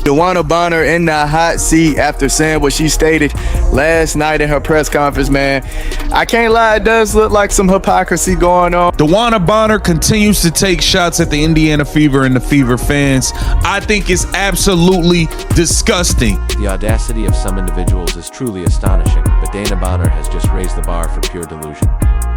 DeWanna Bonner in the hot seat after saying what she stated last night in her press conference, man. I can't lie, it does look like some hypocrisy going on. DeWanna Bonner continues to take shots at the Indiana Fever and the Fever fans. I think it's absolutely disgusting. The audacity of some individuals is truly astonishing, but Dana Bonner has just raised the bar for pure delusion.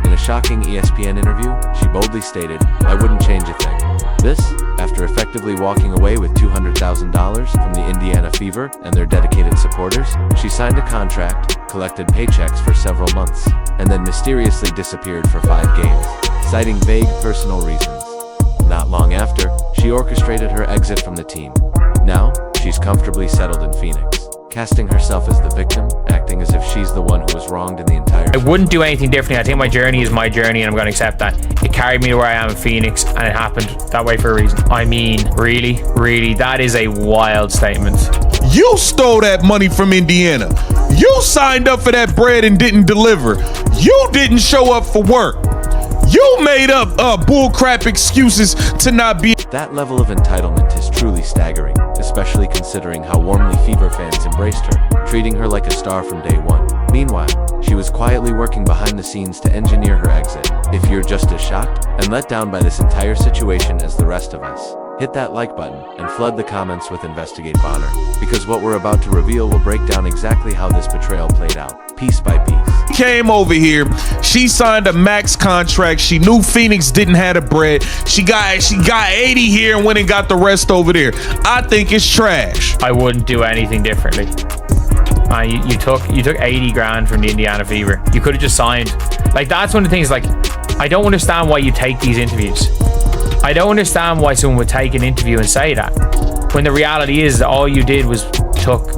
In a shocking ESPN interview, she boldly stated, "I wouldn't change a thing." This, after effectively walking away with $200,000 from the Indiana Fever and their dedicated supporters. She signed a contract, collected paychecks for several months, and then mysteriously disappeared for 5 games, citing vague personal reasons. Not long after, she orchestrated her exit from the team. Now, she's comfortably settled in Phoenix, casting herself as the victim, acting as if she's the one who was wronged in the entire... I wouldn't do anything differently. I think my journey is my journey and I'm going to accept that. It carried me to where I am in Phoenix and it happened that way for a reason. I mean, really, that is a wild statement. You stole that money from Indiana. You signed up for that bread and didn't deliver. You didn't show up for work. You made up bullcrap excuses to not be... That level of entitlement is truly staggering, especially considering how warmly Fever fans embraced her, treating her like a star from day one. Meanwhile, she was quietly working behind the scenes to engineer her exit. If you're just as shocked and let down by this entire situation as the rest of us, hit that like button and flood the comments with Investigate Bonner, because what we're about to reveal will break down exactly how this betrayal played out, piece by piece. Came over here, she signed a max contract, she knew Phoenix didn't have the bread, she got 80 here and went and got the rest over there. I think it's trash. I wouldn't do anything differently. You took 80 grand from the Indiana Fever. You could have just signed. Like, that's one of the things, like, I don't understand why you take these interviews. I don't understand why someone would take an interview and say that, when the reality is that all you did was took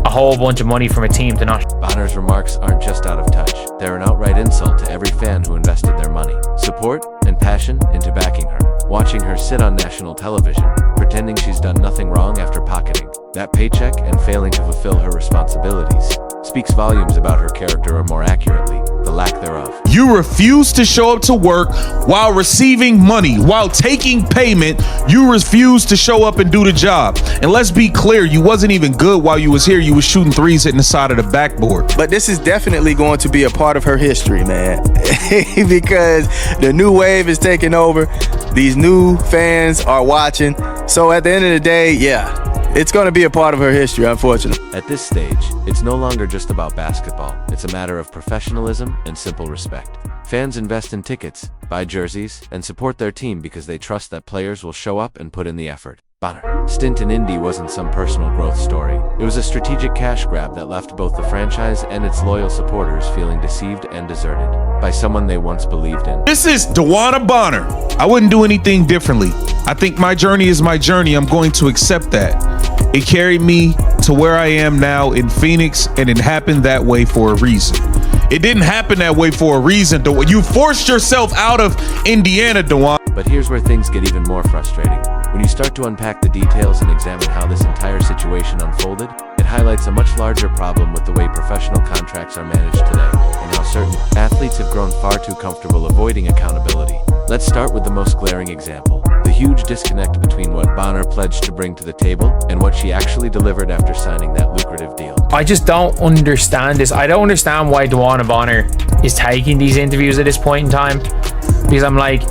a whole bunch of money from a team to not... Bonner's remarks aren't just out of touch. They're an outright insult to every fan who invested their money, support, and passion into backing her. Watching her sit on national television, pretending she's done nothing wrong after pocketing that paycheck and failing to fulfill her responsibilities, speaks volumes about her character, or more accurately, the lack thereof. You refuse to show up to work while receiving money, while taking payment. You refuse to show up and do the job. And let's be clear, you wasn't even good while you was here. You was shooting threes hitting the side of the backboard. But this is definitely going to be a part of her history, man. Because the new wave is taking over. These new fans are watching. So at the end of the day, yeah, it's going to be a part of her history, unfortunately. At this stage, it's no longer just about basketball. It's a matter of professionalism and simple respect. Fans invest in tickets, buy jerseys, and support their team because they trust that players will show up and put in the effort. Bonner's stint in Indy wasn't some personal growth story. It was a strategic cash grab that left both the franchise and its loyal supporters feeling deceived and deserted by someone they once believed in. This is DeWanna Bonner. I wouldn't do anything differently. I think my journey is my journey. I'm going to accept that. It carried me to where I am now in Phoenix, and it happened that way for a reason. It didn't happen that way for a reason. You forced yourself out of Indiana, DeWanna. But here's where things get even more frustrating. When you start to unpack the details and examine how this entire situation unfolded, it highlights a much larger problem with the way professional contracts are managed today, and how certain athletes have grown far too comfortable avoiding accountability. Let's start with the most glaring example: the huge disconnect between what Bonner pledged to bring to the table and what she actually delivered after signing that lucrative deal. I just don't understand this. I don't understand why DeWanna Bonner is taking these interviews at this point in time, because I'm like,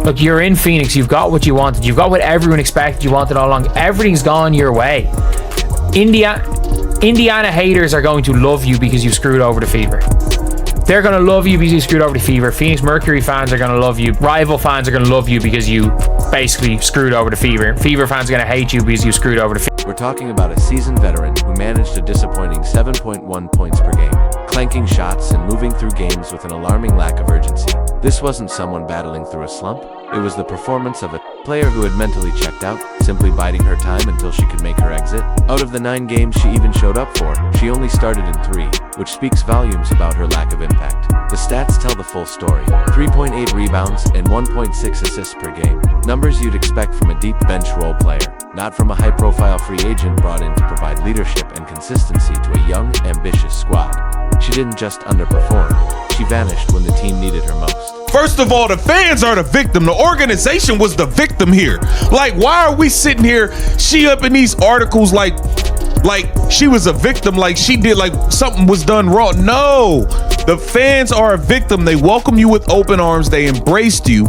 look, you're in Phoenix, you've got what you wanted, you've got what everyone expected you wanted all along. Everything's gone your way. Indiana haters are going to love you because you screwed over the Fever. They're going to love you because you screwed over the Fever. Phoenix Mercury fans are going to love you. Rival fans are going to love you because you basically screwed over the Fever. Fever fans are going to hate you because you screwed over the Fever. We're talking about a seasoned veteran who managed a disappointing 7.1 points per game, clanking shots and moving through games with an alarming lack of urgency. This wasn't someone battling through a slump. It was the performance of a player who had mentally checked out, simply biding her time until she could make her exit. Out of the 9 games she even showed up for, she only started in 3, which speaks volumes about her lack of impact. The stats tell the full story: 3.8 rebounds and 1.6 assists per game. Numbers you'd expect from a deep bench role player, not from a high-profile free agent brought in to provide leadership and consistency to a young, ambitious squad. She didn't just underperform, she vanished when the team needed her most. First of all, the fans are the victim. The organization was the victim here. Like, why are we sitting here, she up in these articles like she was a victim, like she did, like something was done wrong? No, the fans are a victim. They welcome you with open arms. They embraced you,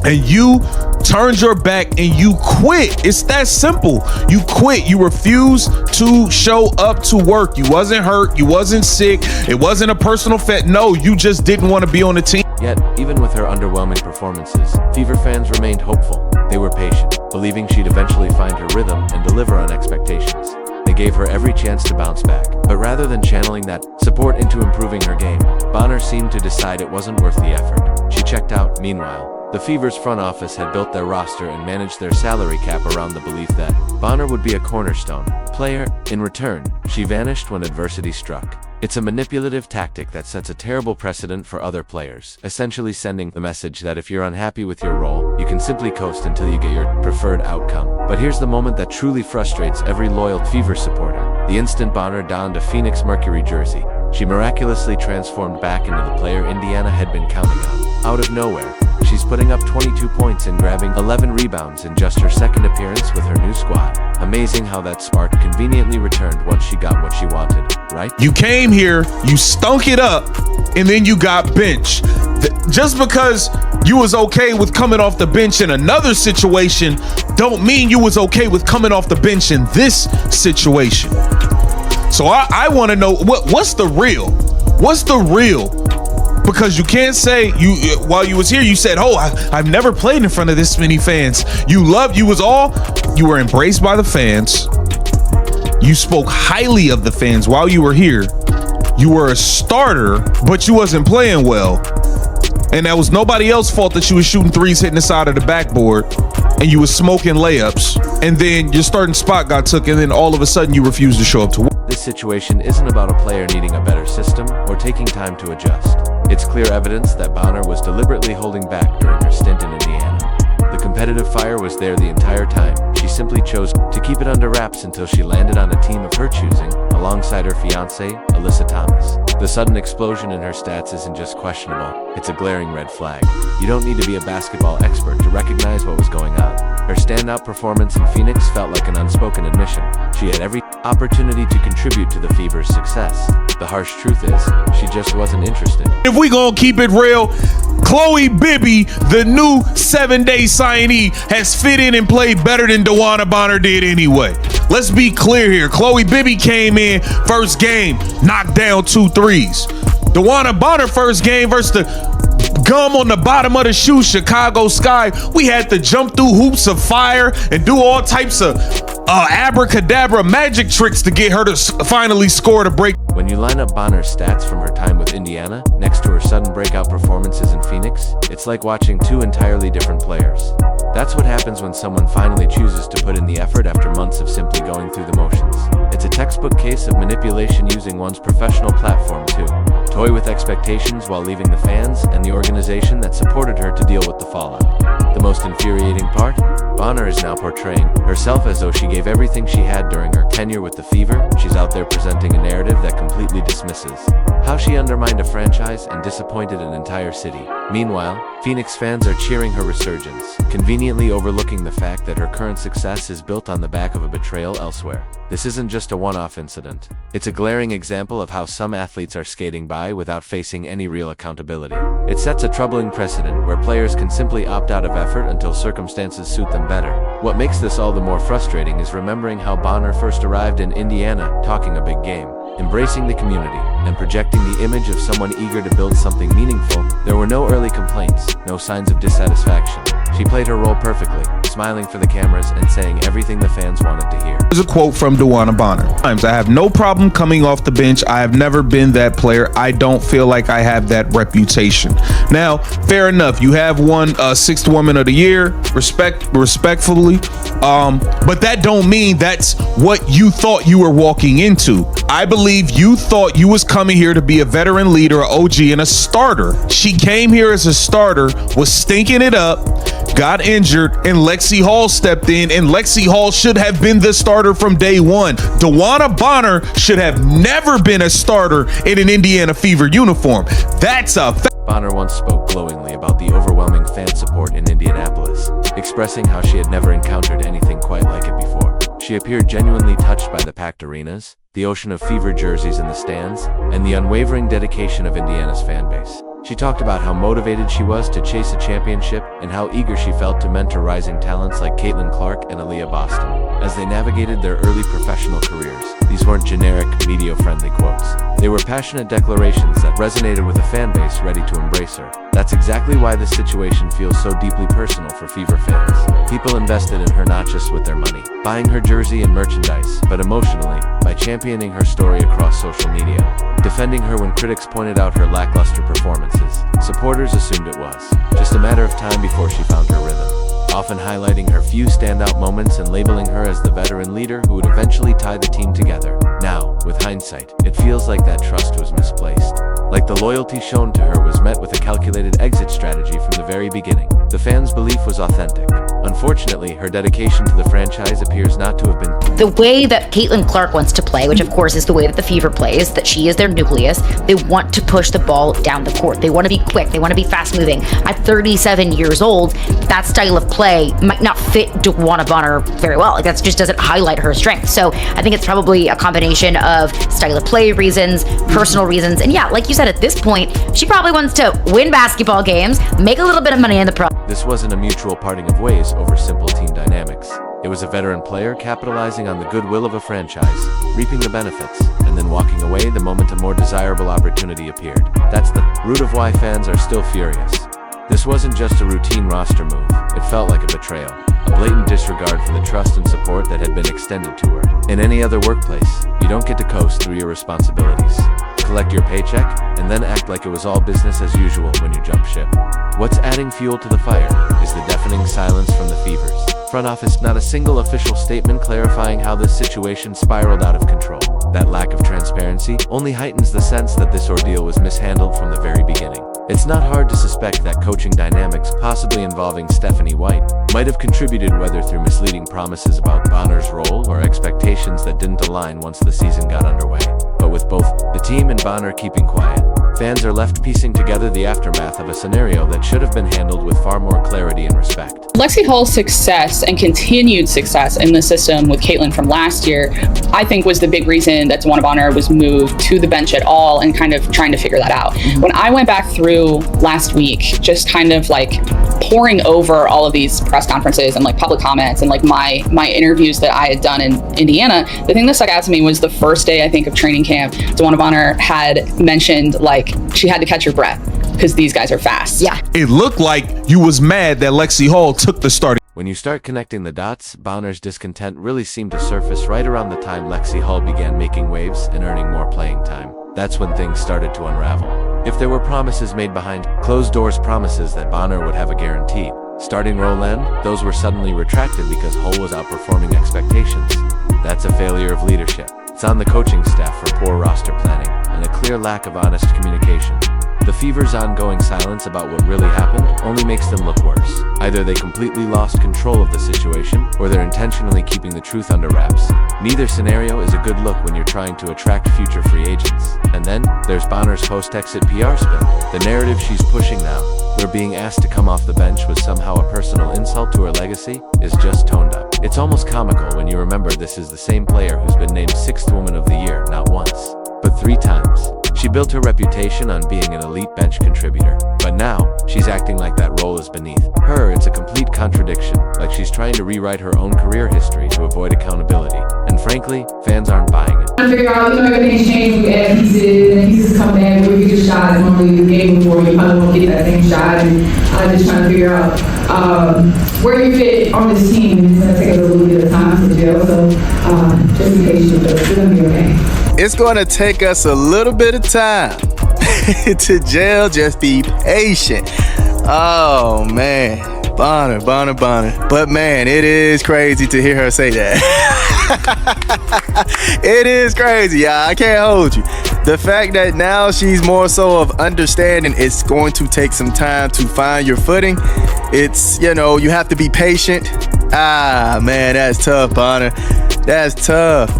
and you turned your back and you quit. It's that simple. You quit. You refused to show up to work. You wasn't hurt. You wasn't sick. It wasn't a personal fit. No, you just didn't want to be on the team. Yet, even with her underwhelming performances, Fever fans remained hopeful. They were patient, believing she'd eventually find her rhythm and deliver on expectations. They gave her every chance to bounce back, but rather than channeling that support into improving her game, Bonner seemed to decide it wasn't worth the effort. She checked out. Meanwhile, the Fever's front office had built their roster and managed their salary cap around the belief that Bonner would be a cornerstone player. In return, she vanished when adversity struck. It's a manipulative tactic that sets a terrible precedent for other players, essentially sending the message that if you're unhappy with your role, you can simply coast until you get your preferred outcome. But here's the moment that truly frustrates every loyal Fever supporter. The instant Bonner donned a Phoenix Mercury jersey, she miraculously transformed back into the player Indiana had been counting on. Out of nowhere, she's putting up 22 points and grabbing 11 rebounds in just her second appearance with her new squad. Amazing how that spark conveniently returned once she got what she wanted, right? You came here, you stunk it up, and then you got benched. Just because you was okay with coming off the bench in another situation don't mean you was okay with coming off the bench in this situation. So I want to know what's the real? What's the real? Because you can't say while you was here, you said, oh, I've never played in front of this many fans. You were embraced by the fans. You spoke highly of the fans while you were here. You were a starter, but you wasn't playing well. And that was nobody else's fault that you was shooting threes, hitting the side of the backboard, and you was smoking layups. And then your starting spot got took, and then all of a sudden you refused to show up to work. This situation isn't about a player needing a better system or taking time to adjust. It's clear evidence that Bonner was deliberately holding back during her stint in Indiana. The competitive fire was there the entire time. She simply chose to keep it under wraps until she landed on a team of her choosing, alongside her fiancé, Alyssa Thomas. The sudden explosion in her stats isn't just questionable, it's a glaring red flag. You don't need to be a basketball expert to recognize what was going on. Her standout performance in Phoenix felt like an unspoken admission. She had every opportunity to contribute to the Fever's success. The harsh truth is, she just wasn't interested. If we gonna keep it real, Chloe Bibby, the new 7-day signee, has fit in and played better than DeWanna Bonner did anyway. Let's be clear here. Chloe Bibby came in first game, knocked down 2 threes. DeWanna Bonner first game versus the gum on the bottom of the shoe, Chicago Sky. We had to jump through hoops of fire and do all types of abracadabra magic tricks to get her to finally score to break. When you line up Bonner's stats from her time with Indiana next to her sudden breakout performances in Phoenix, it's like watching 2 entirely different players. That's what happens when someone finally chooses to put in the effort after months of simply going through the motions. It's a textbook case of manipulation using one's professional platform to toy with expectations while leaving the fans and the organization that supported her to deal with the fallout. The most infuriating part? Bonner is now portraying herself as though she gave everything she had during her tenure with the Fever. She's out there presenting a narrative that completely dismisses how she undermined a franchise and disappointed an entire city. Meanwhile, Phoenix fans are cheering her resurgence, conveniently overlooking the fact that her current success is built on the back of a betrayal elsewhere. This isn't just a one-off incident. It's a glaring example of how some athletes are skating by without facing any real accountability. It sets a troubling precedent where players can simply opt out of effort until circumstances suit them better. What makes this all the more frustrating is remembering how Bonner first arrived in Indiana, talking a big game, embracing the community, and projecting the image of someone eager to build something meaningful. There were no early complaints, no signs of dissatisfaction. She played her role perfectly, smiling for the cameras and saying everything the fans wanted to hear. Here's a quote from DeWanna Bonner. I have no problem coming off the bench. I have never been that player. I don't feel like I have that reputation. Now, fair enough. You have won 6th Woman of the Year, respectfully. But that don't mean that's what you thought you were walking into. I believe you thought you was coming here to be a veteran leader, an OG, and a starter. She came here as a starter, was stinking it up, got injured, and Lexi Hall stepped in, and Lexi Hall should have been the starter from day one. DeWanna Bonner should have never been a starter in an Indiana Fever uniform. That's a fact. Bonner once spoke glowingly about the overwhelming fan support in Indianapolis, expressing how she had never encountered anything quite like it before. She appeared genuinely touched by the packed arenas, the ocean of fever jerseys in the stands, and the unwavering dedication of Indiana's fan base. She talked about how motivated she was to chase a championship and how eager she felt to mentor rising talents like Caitlin Clark and Aaliyah Boston as they navigated their early professional careers. These weren't generic, media-friendly quotes. They were passionate declarations that resonated with a fan base ready to embrace her. That's exactly why this situation feels so deeply personal for Fever fans. People invested in her not just with their money, buying her jersey and merchandise, but emotionally, by championing her story across social media. Defending her when critics pointed out her lackluster performances, supporters assumed it was just a matter of time before she found her rhythm, often highlighting her few standout moments and labeling her as the veteran leader who would eventually tie the team together. Now, with hindsight, it feels like that trust was misplaced. Like the loyalty shown to her was met with a calculated exit strategy from the very beginning. The fans' belief was authentic. Unfortunately, her dedication to the franchise appears not to have been. The way that Caitlin Clark wants to play, which of course is the way that the Fever plays, that she is their nucleus, they want to push the ball down the court. They want to be quick. They want to be fast moving. At 37 years old, that style of play might not fit DeWanna Bonner very well. Like that just doesn't highlight her strength. So I think it's probably a combination of style of play reasons, personal reasons, and yeah, like you said, at this point, she probably wants to win basketball games, make a little bit of money in the pro. This wasn't a mutual parting of ways over simple team dynamics. It was a veteran player capitalizing on the goodwill of a franchise, reaping the benefits, and then walking away the moment a more desirable opportunity appeared. That's the root of why fans are still furious. This wasn't just a routine roster move, it felt like a betrayal, a blatant disregard for the trust and support that had been extended to her. In any other workplace, you don't get to coast through your responsibilities, collect your paycheck, and then act like it was all business as usual when you jump ship. What's adding fuel to the fire is the deafening silence from the Fevers front office, not a single official statement clarifying how this situation spiraled out of control. That lack of transparency only heightens the sense that this ordeal was mishandled from the very beginning. It's not hard to suspect that coaching dynamics, possibly involving Stephanie White, might have contributed, whether through misleading promises about Bonner's role or expectations that didn't align once the season got underway. But with both the team and Bonner keeping quiet, fans are left piecing together the aftermath of a scenario that should have been handled with far more clarity and respect. Lexi Hall's success and continued success in the system with Caitlin from last year, I think was the big reason that DeWanna Bonner was moved to the bench at all and kind of trying to figure that out. When I went back through last week, just kind of like poring over all of these press conferences and like public comments and like my interviews that I had done in Indiana, the thing that stuck out to me was the first day, I think, of training camp, DeWanna Bonner had mentioned like she had to catch her breath because these guys are fast. Yeah. It looked like you was mad that Lexi Hall took the starting. When you start connecting the dots, Bonner's discontent really seemed to surface right around the time Lexi Hall began making waves and earning more playing time. That's when things started to unravel. If there were promises made behind closed doors, promises that Bonner would have a guaranteed starting role then, those were suddenly retracted because Hull was outperforming expectations. That's a failure of leadership. It's on the coaching staff for poor roster planning and a clear lack of honest communication. The Fever's ongoing silence about what really happened only makes them look worse. Either they completely lost control of the situation, or they're intentionally keeping the truth under wraps. Neither scenario is a good look when you're trying to attract future free agents. And then, there's Bonner's post-exit PR spin. The narrative she's pushing now, where being asked to come off the bench was somehow a personal insult to her legacy, is just toned up. It's almost comical when you remember this is the same player who's been named 6th Woman of the Year not once, but 3 times. She built her reputation on being an elite bench contributor, but now she's acting like that role is beneath her. It's a complete contradiction, like she's trying to rewrite her own career history to avoid accountability. And frankly, fans aren't buying it. Trying to figure out, everything's changed, we add pieces, and pieces come back, where you get your shot, normally the game before, you probably won't get that same shot, and I'm just trying to figure out where you fit on this team. It's going to take a little bit of time to gel, so just be patient, but it's going to be okay. It's going to take us a little bit of time to gel. Just be patient. Oh, man. Bonner. But, man, it is crazy to hear her say that. It is crazy, y'all. I can't hold you. The fact that now she's more so of understanding it's going to take some time to find your footing. It's, you have to be patient. Man, that's tough, Bonner. That's tough.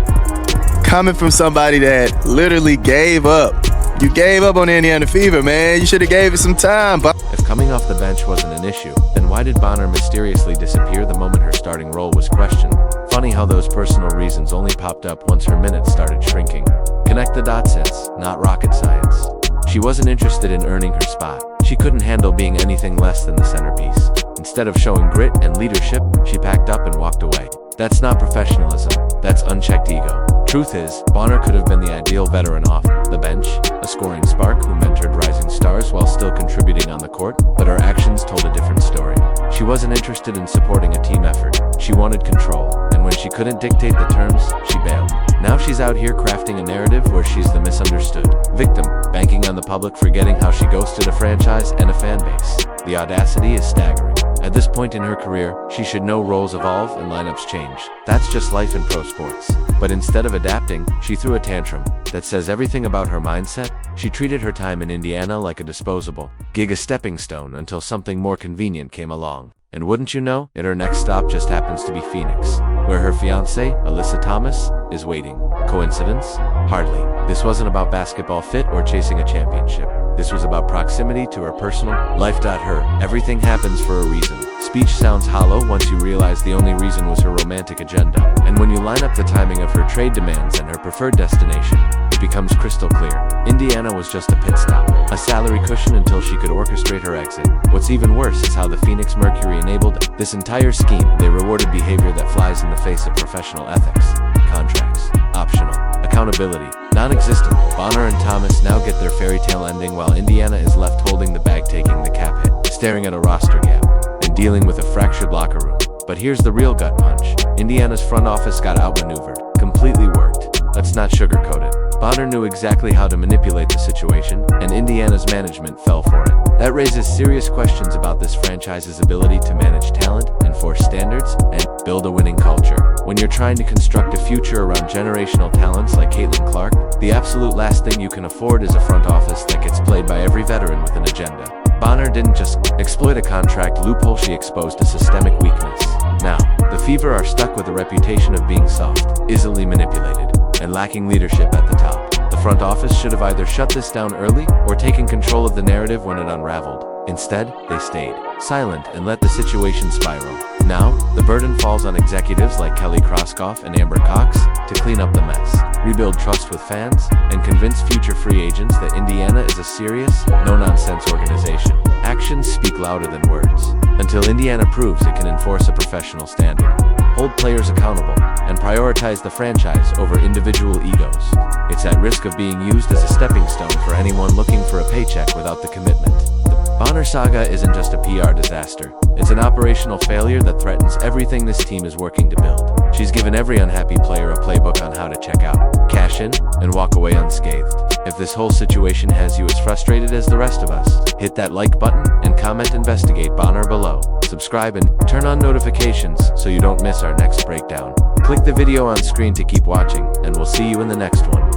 Coming from somebody that literally gave up You gave up on Indiana Fever, man. You should have gave it some time. But If coming off the bench wasn't an issue, then why did Bonner mysteriously disappear the moment her starting role was questioned? Funny how those personal reasons only popped up once her minutes started shrinking. Connect the dots, it's not rocket science. She wasn't interested in earning her spot. She couldn't handle being anything less than the centerpiece. Instead of showing grit and leadership, she packed up and walked away. That's not professionalism, that's unchecked ego. Truth is, Bonner could have been the ideal veteran off the bench, a scoring spark who mentored rising stars while still contributing on the court, but her actions told a different story. She wasn't interested in supporting a team effort. She wanted control, and when she couldn't dictate the terms, she bailed. Now she's out here crafting a narrative where she's the misunderstood victim, banking on the public forgetting how she ghosted a franchise and a fan base. The audacity is staggering. At this point in her career, she should know roles evolve and lineups change. That's just life in pro sports. But instead of adapting, she threw a tantrum that says everything about her mindset. She treated her time in Indiana like a disposable gig, a stepping stone until something more convenient came along. And wouldn't you know it, her next stop just happens to be Phoenix, where her fiancé, Alyssa Thomas, is waiting. Coincidence? Hardly. This wasn't about basketball fit or chasing a championship. This was about proximity to her personal life. Her everything happens for a reason. Speech sounds hollow once you realize the only reason was her romantic agenda. And when you line up the timing of her trade demands and her preferred destination, it becomes crystal clear. Indiana was just a pit stop, a salary cushion until she could orchestrate her exit. What's even worse is how the Phoenix Mercury enabled this entire scheme. They rewarded behavior that flies in the face of professional ethics. Contracts, optional. Accountability, non-existent. Bonner and Thomas now get their fairy tale ending while Indiana is left holding the bag, taking the cap hit, staring at a roster gap, and dealing with a fractured locker room. But here's the real gut punch. Indiana's front office got outmaneuvered, completely worked. Let's not sugarcoat it. Bonner knew exactly how to manipulate the situation, and Indiana's management fell for it. That raises serious questions about this franchise's ability to manage talent, enforce standards, and build a winning culture. When you're trying to construct a future around generational talents like Caitlin Clark, the absolute last thing you can afford is a front office that gets played by every veteran with an agenda. Bonner didn't just exploit a contract loophole, she exposed a systemic weakness. Now, the Fever are stuck with a reputation of being soft, easily manipulated, and lacking leadership at the top. The front office should have either shut this down early or taken control of the narrative when it unraveled. Instead, they stayed silent and let the situation spiral. Now, the burden falls on executives like Kelly Krauskopf and Amber Cox to clean up the mess, rebuild trust with fans, and convince future free agents that Indiana is a serious, no-nonsense organization. Actions speak louder than words. Until Indiana proves it can enforce a professional standard, hold players accountable, and prioritize the franchise over individual egos, it's at risk of being used as a stepping stone for anyone looking for a paycheck without the commitment. The Bonner saga isn't just a PR disaster. It's an operational failure that threatens everything this team is working to build. She's given every unhappy player a playbook on how to check out, cash in, and walk away unscathed. If this whole situation has you as frustrated as the rest of us, hit that like button and comment investigate Bonner below. Subscribe and turn on notifications so you don't miss our next breakdown. Click the video on screen to keep watching, and we'll see you in the next one.